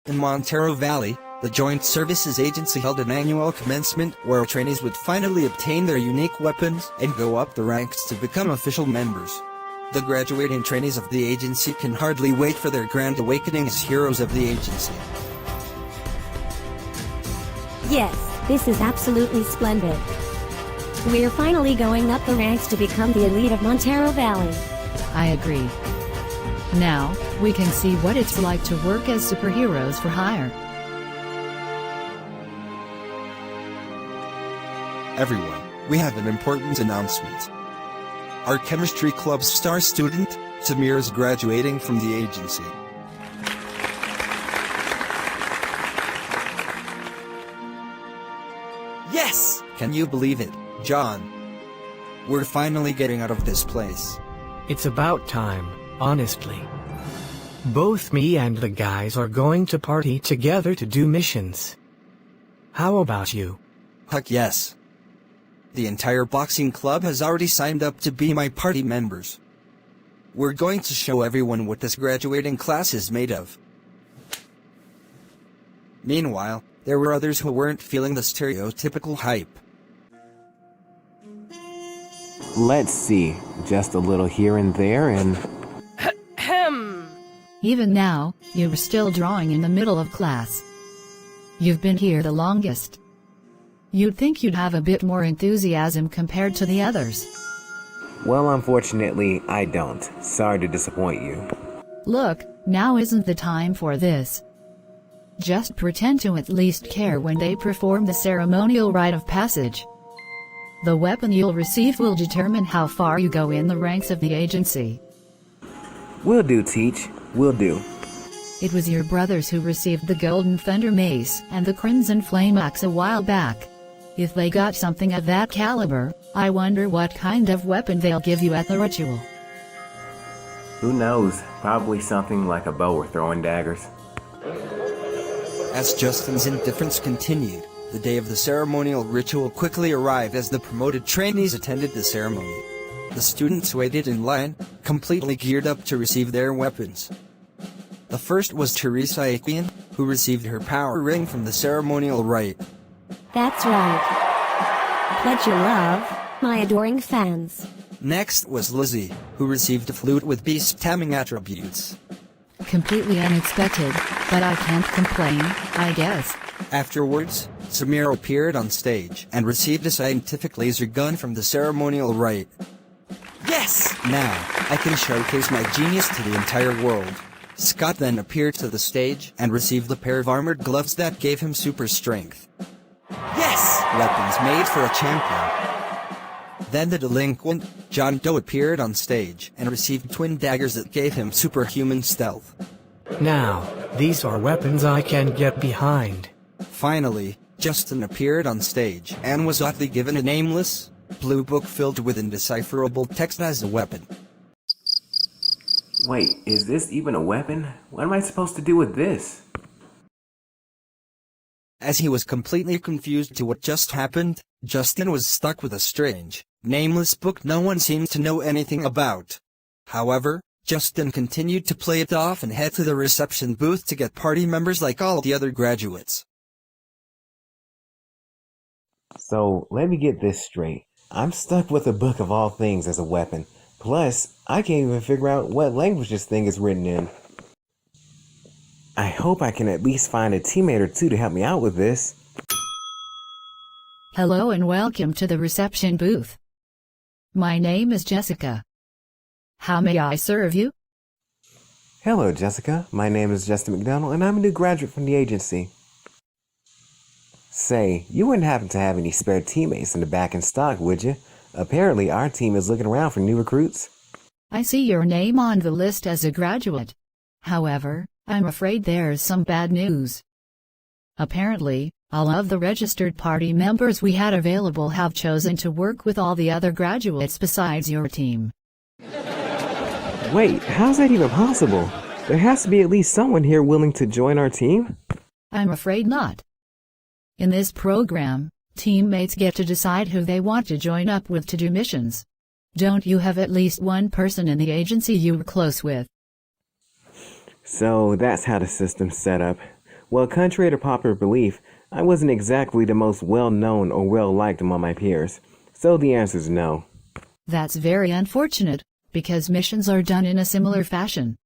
In Montero Valley, the Joint Services Agency held an annual commencement where trainees would finally obtain their unique weapons and go up the ranks to become official members. The graduating trainees of the agency can hardly wait for their grand awakening as heroes of the agency. Yes, this is absolutely splendid. We're finally going up the ranks to become the elite of Montero Valley. I agree. Now, we can see what it's like to work as superheroes for hire. Everyone, we have an important announcement. Our chemistry club's star student, Samir, is graduating from the agency. Yes! Can you believe it, John? We're finally getting out of this place. It's about time, honestly. Both me and the guys are going to party together to do missions. How about you? Heck yes. The entire boxing club has already signed up to be my party members. We're going to show everyone what this graduating class is made of. Meanwhile, there were others who weren't feeling the stereotypical hype. Let's see, just a little here and there and... Even now, you're still drawing in the middle of class. You've been here the longest. You'd think you'd have a bit more enthusiasm compared to the others. Well, unfortunately, I don't. Sorry to disappoint you. Look, now isn't the time for this. Just pretend to at least care when they perform the ceremonial rite of passage. The weapon you'll receive will determine how far you go in the ranks of the agency. Will do, Teach. Will do. It was your brothers who received the Golden Thunder Mace and the Crimson Flame Axe a while back. If they got something of that caliber, I wonder what kind of weapon they'll give you at the ritual. Who knows? Probably something like a bow or throwing daggers. As Justin's indifference continued, the day of the ceremonial ritual quickly arrived as the promoted trainees attended the ceremony. The students waited in line, completely geared up to receive their weapons. The first was Teresa Aquian, who received her power ring from the ceremonial rite. That's right. Pledge your love, my adoring fans. Next was Lizzie, who received a flute with beast-taming attributes. Completely unexpected, but I can't complain, I guess. Afterwards, Samir appeared on stage and received a scientific laser gun from the ceremonial rite. Yes! Now, I can showcase my genius to the entire world. Scott then appeared to the stage and received a pair of armored gloves that gave him super strength. Yes! Weapons made for a champion. Then the delinquent, John Doe, appeared on stage and received twin daggers that gave him superhuman stealth. Now, these are weapons I can get behind. Finally, Justin appeared on stage and was oddly given a nameless, blue book filled with indecipherable text as a weapon. Wait, is this even a weapon? What am I supposed to do with this? As he was completely confused to what just happened, Justin was stuck with a strange, nameless book no one seemed to know anything about. However, Justin continued to play it off and head to the reception booth to get party members like all the other graduates. So, let me get this straight. I'm stuck with a book of all things as a weapon. Plus, I can't even figure out what language this thing is written in. I hope I can at least find a teammate or two to help me out with this. Hello and welcome to the reception booth. My name is Jessica. How may I serve you? Hello, Jessica. My name is Justin McDonald, and I'm a new graduate from the agency. Say, you wouldn't happen to have any spare teammates in the back in stock, would you? Apparently, our team is looking around for new recruits. I see your name on the list as a graduate. However, I'm afraid there's some bad news. Apparently, all of the registered party members we had available have chosen to work with all the other graduates besides your team. Wait, how's that even possible? There has to be at least someone here willing to join our team? I'm afraid not. In this program, teammates get to decide who they want to join up with to do missions. Don't you have at least one person in the agency you were close with? So that's how the system's set up. Well, contrary to popular belief, I wasn't exactly the most well-known or well-liked among my peers. So the answer is no. That's very unfortunate, because missions are done in a similar fashion.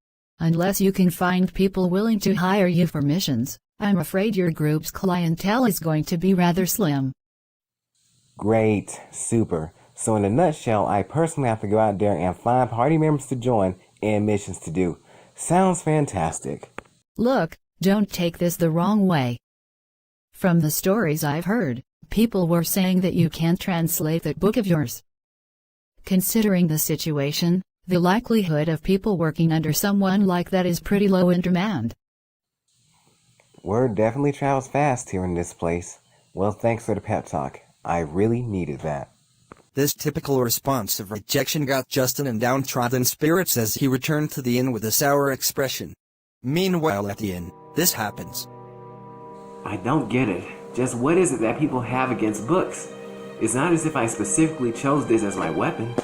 Unless you can find people willing to hire you for missions, I'm afraid your group's clientele is going to be rather slim. Great. Super. So in a nutshell, I personally have to go out there and find party members to join and missions to do. Sounds fantastic. Look, don't take this the wrong way. From the stories I've heard, people were saying that you can't translate that book of yours. Considering the situation, the likelihood of people working under someone like that is pretty low in demand. Word definitely travels fast here in this place. Well, thanks for the pep talk. I really needed that. This typical response of rejection got Justin in downtrodden spirits as he returned to the inn with a sour expression. Meanwhile at the inn, this happens. I don't get it. Just what is it that people have against books? It's not as if I specifically chose this as my weapon.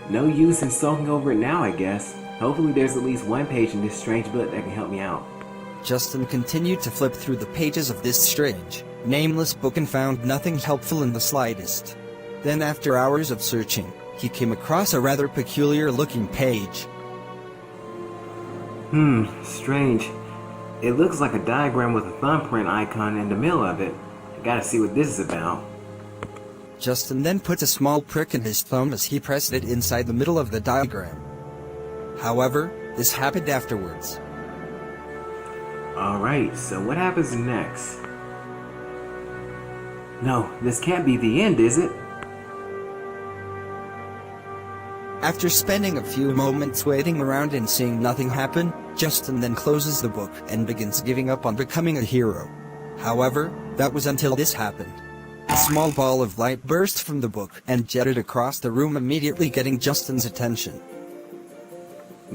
No use in sulking over it now, I guess. Hopefully there's at least one page in this strange book that can help me out. Justin continued to flip through the pages of this strange, nameless book and found nothing helpful in the slightest. Then after hours of searching, he came across a rather peculiar-looking page. Strange. It looks like a diagram with a thumbprint icon in the middle of it. I gotta see what this is about. Justin then put a small prick in his thumb as he pressed it inside the middle of the diagram. However, this happened afterwards. Alright, so what happens next? No, this can't be the end, is it? After spending a few moments waiting around and seeing nothing happen, Justin then closes the book and begins giving up on becoming a hero. However, that was until this happened. A small ball of light burst from the book and jetted across the room, immediately getting Justin's attention.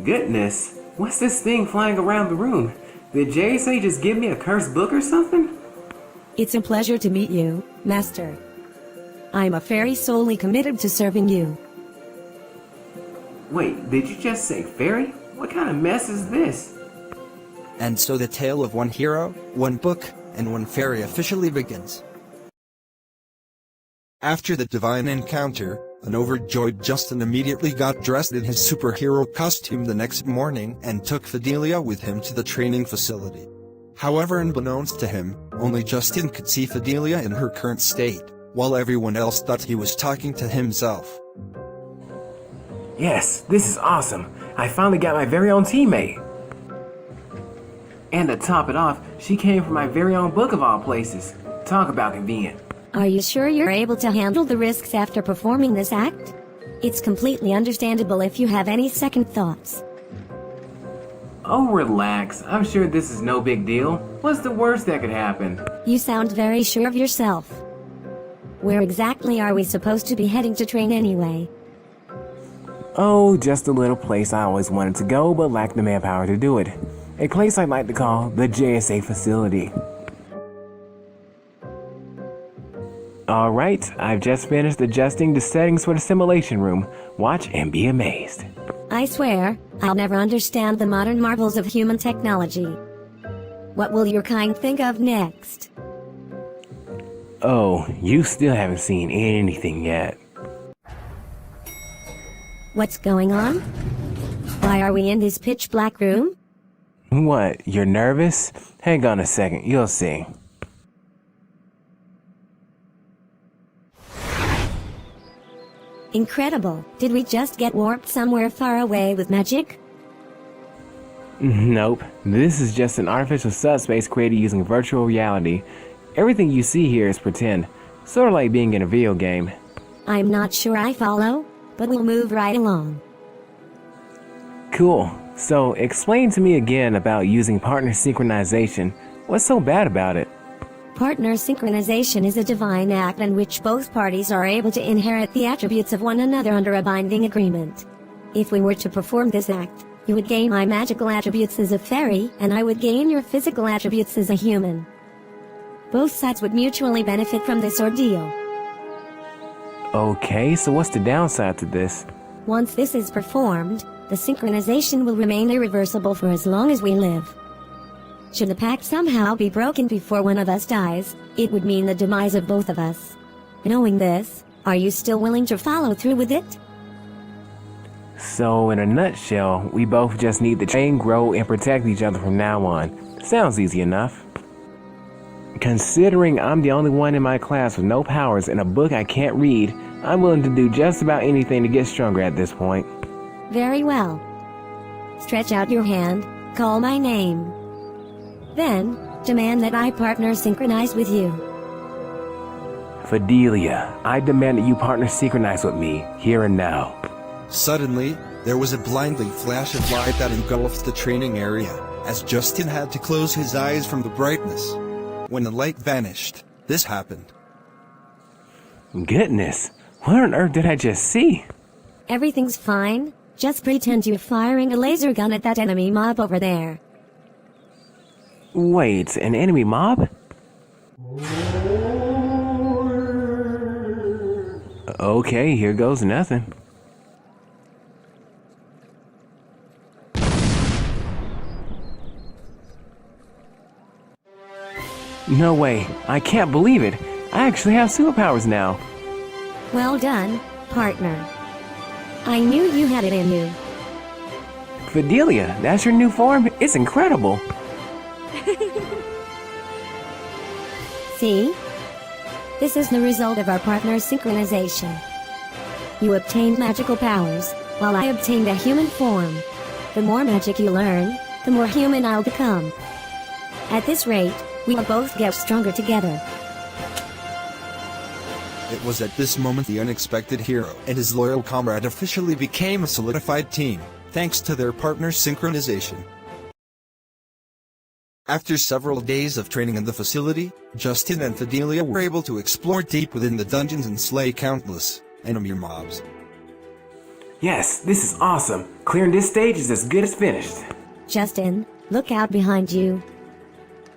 Goodness, what's this thing flying around the room? Did JSA just give me a cursed book or something? It's a pleasure to meet you, Master. I'm a fairy solely committed to serving you. Wait, did you just say fairy? What kind of mess is this? And so the tale of one hero, one book, and one fairy officially begins. After the divine encounter, an overjoyed Justin immediately got dressed in his superhero costume the next morning and took Fidelia with him to the training facility. However, unbeknownst to him, only Justin could see Fidelia in her current state, while everyone else thought he was talking to himself. Yes, this is awesome. I finally got my very own teammate. And to top it off, she came from my very own book of all places. Talk about convenient. Are you sure you're able to handle the risks after performing this act? It's completely understandable if you have any second thoughts. Oh, relax. I'm sure this is no big deal. What's the worst that could happen? You sound very sure of yourself. Where exactly are we supposed to be heading to train anyway? Oh, just a little place I always wanted to go but lacked the manpower to do it. A place I'd like to call the JSA facility. Alright, I've just finished adjusting the settings for the simulation room. Watch and be amazed. I swear, I'll never understand the modern marvels of human technology. What will your kind think of next? Oh, you still haven't seen anything yet. What's going on? Why are we in this pitch black room? What, you're nervous? Hang on a second, you'll see. Incredible. Did we just get warped somewhere far away with magic? Nope. This is just an artificial subspace created using virtual reality. Everything you see here is pretend. Sort of like being in a video game. I'm not sure I follow, but we'll move right along. Cool. So, explain to me again about using partner synchronization. What's so bad about it? Partner synchronization is a divine act in which both parties are able to inherit the attributes of one another under a binding agreement. If we were to perform this act, you would gain my magical attributes as a fairy, and I would gain your physical attributes as a human. Both sides would mutually benefit from this ordeal. Okay, so what's the downside to this? Once this is performed, the synchronization will remain irreversible for as long as we live. Should the pact somehow be broken before one of us dies, it would mean the demise of both of us. Knowing this, are you still willing to follow through with it? So, in a nutshell, we both just need to train, grow, and protect each other from now on. Sounds easy enough. Considering I'm the only one in my class with no powers and a book I can't read, I'm willing to do just about anything to get stronger at this point. Very well. Stretch out your hand, call my name. Then, demand that I partner synchronize with you. Fidelia, I demand that you partner synchronize with me, here and now. Suddenly, there was a blinding flash of light that engulfed the training area, as Justin had to close his eyes from the brightness. When the light vanished, this happened. Goodness, what on earth did I just see? Everything's fine. Just pretend you're firing a laser gun at that enemy mob over there. Wait, an enemy mob? Okay, here goes nothing. No way, I can't believe it. I actually have superpowers now. Well done, partner. I knew you had it in you. Fidelia, that's your new form? It's incredible. See? This is the result of our partner synchronization. You obtained magical powers, while I obtained a human form. The more magic you learn, the more human I'll become. At this rate, we will both get stronger together. It was at this moment the unexpected hero and his loyal comrade officially became a solidified team, thanks to their partner synchronization. After several days of training in the facility, Justin and Fidelia were able to explore deep within the dungeons and slay countless enemy mobs. Yes, this is awesome. Clearing this stage is as good as finished. Justin, look out behind you.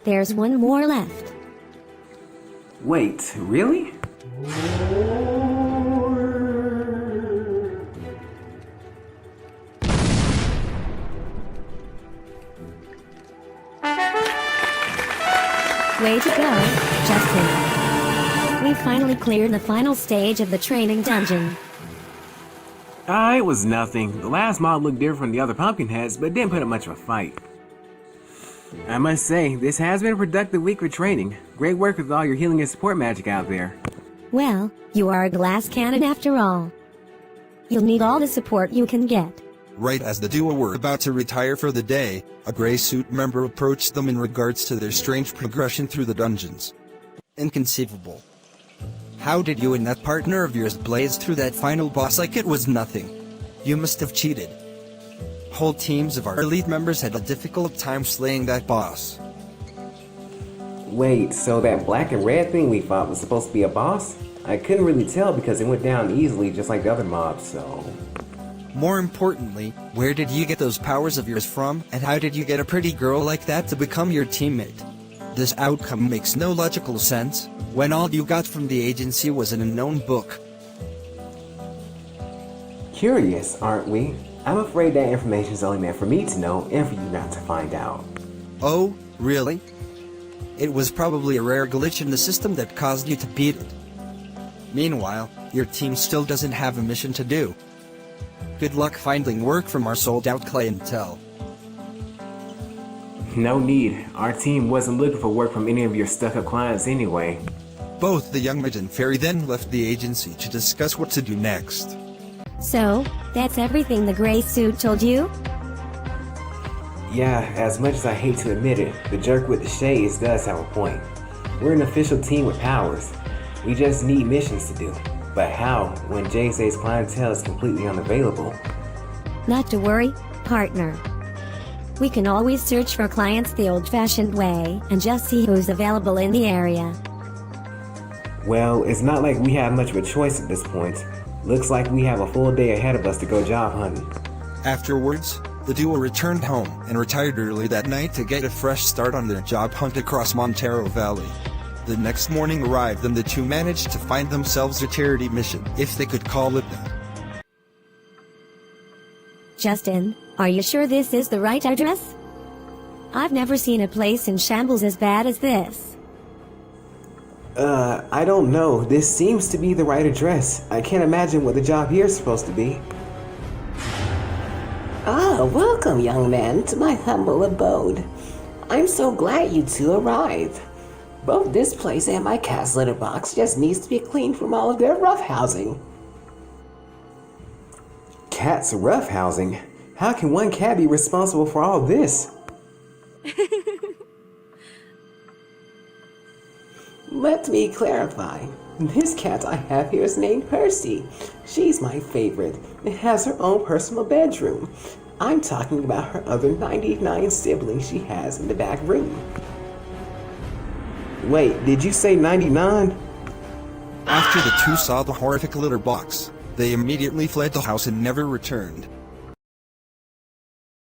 There's one more left. Wait, really? Way to go, Justin. We finally cleared the final stage of the training dungeon. It was nothing. The last mob looked different from the other pumpkin heads, but didn't put up much of a fight. I must say, this has been a productive week for training. Great work with all your healing and support magic out there. Well, you are a glass cannon after all. You'll need all the support you can get. Right as the duo were about to retire for the day, a gray suit member approached them in regards to their strange progression through the dungeons. Inconceivable. How did you and that partner of yours blaze through that final boss like it was nothing? You must have cheated. Whole teams of our elite members had a difficult time slaying that boss. Wait, so that black and red thing we fought was supposed to be a boss? I couldn't really tell because it went down easily just like the other mobs, so... More importantly, where did you get those powers of yours from, and how did you get a pretty girl like that to become your teammate? This outcome makes no logical sense, when all you got from the agency was an unknown book. Curious, aren't we? I'm afraid that information is only meant for me to know and for you not to find out. Oh, really? It was probably a rare glitch in the system that caused you to beat it. Meanwhile, your team still doesn't have a mission to do. Good luck finding work from our sold-out clientele. No need. Our team wasn't looking for work from any of your stuck-up clients anyway. Both the young mage and fairy then left the agency to discuss what to do next. So, that's everything the gray suit told you? Yeah, as much as I hate to admit it, the jerk with the shades does have a point. We're an official team with powers. We just need missions to do. But how, when JSA's clientele is completely unavailable? Not to worry, partner. We can always search for clients the old-fashioned way and just see who's available in the area. Well, it's not like we have much of a choice at this point. Looks like we have a full day ahead of us to go job hunting. Afterwards, the duo returned home and retired early that night to get a fresh start on their job hunt across Montero Valley. The next morning arrived and the two managed to find themselves a charity mission, if they could call it that. Justin, are you sure this is the right address? I've never seen a place in shambles as bad as this. I don't know. This seems to be the right address. I can't imagine what the job here is supposed to be. Ah, welcome, young man, to my humble abode. I'm so glad you two arrived. Both this place and my cat's litter box just needs to be cleaned from all of their roughhousing. Cat's roughhousing? How can one cat be responsible for all this? Let me clarify. This cat I have here is named Percy. She's my favorite. It has her own personal bedroom. I'm talking about her other 99 siblings she has in the back room. Wait, did you say 99? After the two saw the horrific litter box, they immediately fled the house and never returned.